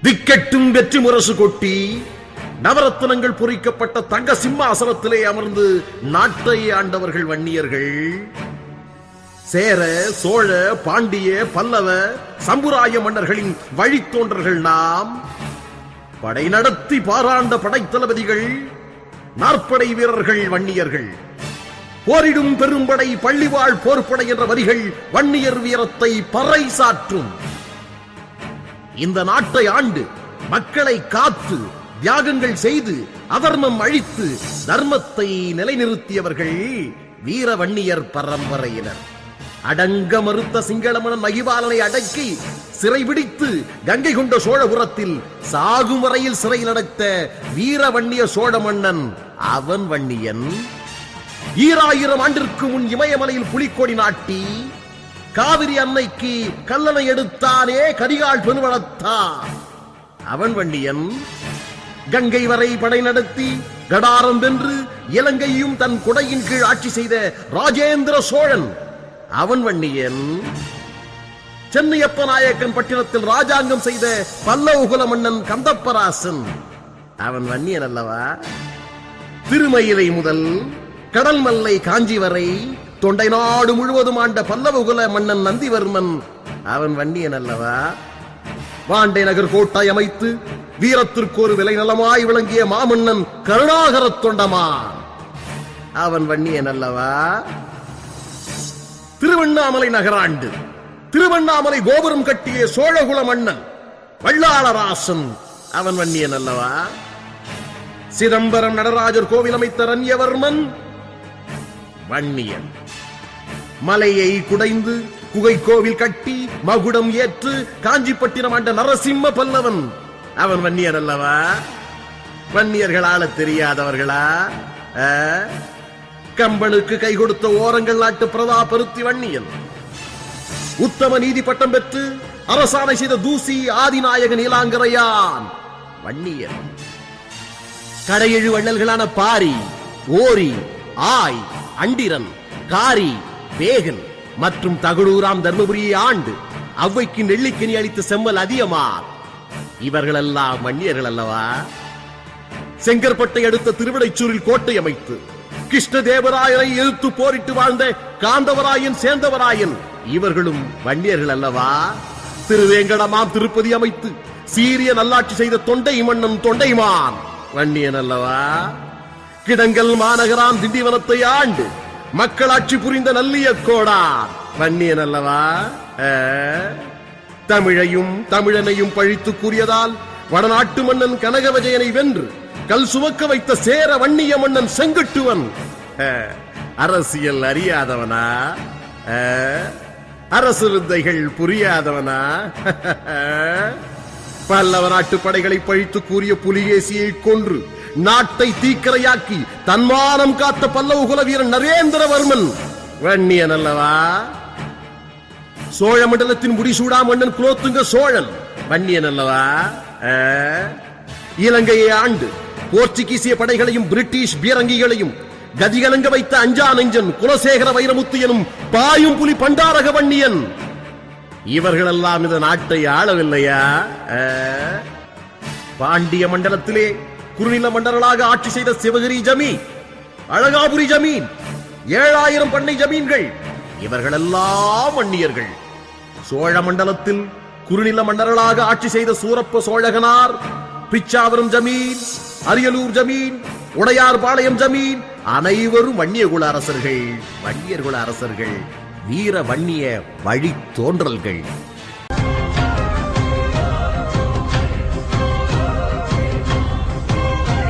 திக்கெட்டும் வெற்றி முரசு கொட்டி நவரத்னங்கள் பொறிக்கப்பட்ட தங்க சிம்மாசனத்திலே அமர்ந்து நாட்டை ஆண்டவர்கள் வன்னியர்கள். சேர, சோழ, பாண்டிய, பல்லவ, சம்புராய மன்னர்களின் வழித்தோன்றர்கள் நாம். படை நடத்தி பாராண்ட படைத்தளபதிகள், நாற்படை வீரர்கள் வன்னியர்கள். போரிடும் பெரும்படை, பள்ளிவாழ் போர்ப்படை என்ற வரிகள் வன்னியர் வீரத்தை பறைசாற்றும். இந்த நாட்டை ஆண்டு மக்களை காத்து தியாகங்கள் செய்து அதர்மம் அழித்து தர்மத்தை நிலைநிறுத்தியவர்கள் வீர வன்னியர் பரம்பரையினர். அடங்க மறுத்த சிங்களமனன் மகிபாலனை அடக்கி சிறைபிடித்து கங்கை கொண்ட சோழபுரத்தில் சாகும் வரையில் சிறை நடத்த வீர வன்னிய சோழ மன்னன் அவன் வன்னியன். 2000 ஆண்டிற்கு முன் இமயமலையில் புலிக்கொடி நாட்டி காவிரி அன்னைக்கு கல்லணை எடுத்தானே கரிகால் பெருவளத்தான் அவன் வன்னியன். கங்கை வரை படை நடத்தி கடாரம் வென்று இலங்கையும் தன் குடையின் கீழ் ஆட்சி செய்த ராஜேந்திர சோழன் அவன் வன்னியன். சென்னையப்ப நாயக்கன் பட்டினத்தில் ராஜாங்கம் செய்த பல்லவகுல மன்னன் கந்தப்பராசன் அவன் வன்னியன் அல்லவா? திருமயிலை முதல் கடல் மல்லை காஞ்சி வரை தொண்டை நாடு முழுவதும் ஆண்ட பல்லவகுல மன்னன் நந்திவர்மன் அவன் வன்னியன் அல்லவா? வாண்டை நகர் கோட்டை அமைத்து வீரத்திற்கு ஒரு விலை நலமாய் விளங்கிய மாமன்னன் கருணாகர தொண்டமான் அவன் வன்னியன் அல்லவா? திருவண்ணாமலை நகராண்டு திருவண்ணாமலை கோபுரம் கட்டிய சோழகுல மன்னன் வல்லாளராசன் அவன் வன்னியன் அல்லவா? சிதம்பரம் நடராஜர் கோவில் அமைத்த ரன்யவர்மன் வன்னியன். மலையை குடைந்து குகை கோவில் கட்டி மகுடம் ஏற்று காஞ்சிப்பட்டினம் ஆண்ட நரசிம்ம பல்லவன் அவன் வன்னியர் அல்லவா? வன்னியர்களால தெரியாதவர்களா? கம்பனுக்கு கை கொடுத்த ஓரங்கள் நாட்டு பிரதாபருத்தி வன்னியன். உத்தம நீதி பட்டம் பெற்று அரசாணை செய்த தூசி ஆதிநாயக நீலாங்கரையான் வன்னியன். கடையெழு வள்ளல்களான பாரி, ஓரி, ஆய், அண்டிரன், காரி, வேகன் மற்றும் தகடூராம் தர்மபுரியை ஆண்டு அவ்வைக்கு நெல்லிக்கனி அளித்த செம்மல் அதியமார் இவர்களெல்லாம் வன்னியர்கள் அல்லவா? செங்கற்பட்டை அடுத்த திருவிடைச்சூரில் கோட்டை அமைத்து கிருஷ்ணதேவராயரை எதிர்த்து போரிட்டு வாழ்ந்த காந்தவராயன் சேந்தவராயன் இவர்களும் வன்னியர்கள் அல்லவா? திருவேங்கடமாம் திருப்பதி அமைத்து சீரிய நல்லாட்சி செய்த தொண்டை மன்னன் தொண்டைமான் வன்னியன் அல்லவா? கிடங்கல் மாநகராம் திண்டிவனத்தை ஆண்டு மக்களாட்சி புரிந்த நல்லிய கோடார் வன்னியன் அல்லவா? தமிழையும் தமிழனையும் பழித்து கூறியதால் வடநாட்டு மன்னன் கனகவிஜயனை வென்று கல் சுமக்க வைத்த சேர வன்னிய மன்னன் செங்குட்டுவன் அரசியல் அறியாதவனா? அரசு வித்தைகள் புரியாதவனா? பல்லவ நாட்டு படைகளை பழித்து கூறிய புலிகேசியை கொன்று நாட்டை தீக்கரையாக்கி தன்மானம் காத்த பல்லவகுல வீரன் நரேந்திரவர்மன் வன்னியன் அல்லவா? சோழ மண்டலத்தின் முடிசூடா மன்னன் குலோத்துங்க சோழன் வன்னியன் அல்லவா? இலங்கையை ஆண்டு போர்ச்சுகீசிய படைகளையும் பிரிட்டிஷ் பீரங்கிகளையும் கதிகலங்க வைத்த அஞ்சா நெஞ்சன் குலசேகர வைரமுத்து எனும் பாயும் புலி பண்டாரக வன்னியன் இவர்களெல்லாம் இந்த நாட்டை ஆளவில்லையா? பாண்டிய மண்டலத்திலே குறுநில மண்டலங்களாக ஆட்சி செய்த சிவகிரி ஜமீன், அழகாபுரி ஜமீன், 7000 பண்ணை ஜமீன்கள் இவர்களெல்லாம் வன்னியர்கள். சோழ மண்டலத்தில் குறுநில மண்டலங்களாக ஆட்சி செய்த சூரப்ப சோழகனார், பிச்சாவரம் ஜமீன், அரியலூர் ஜமீன், உடையார்பாளையம் ஜமீன் அனைவரும் வன்னியகுல அரசர்கள். வன்னியர்குல அரசர்கள் வீர வன்னிய வழி தோன்றல்கள்.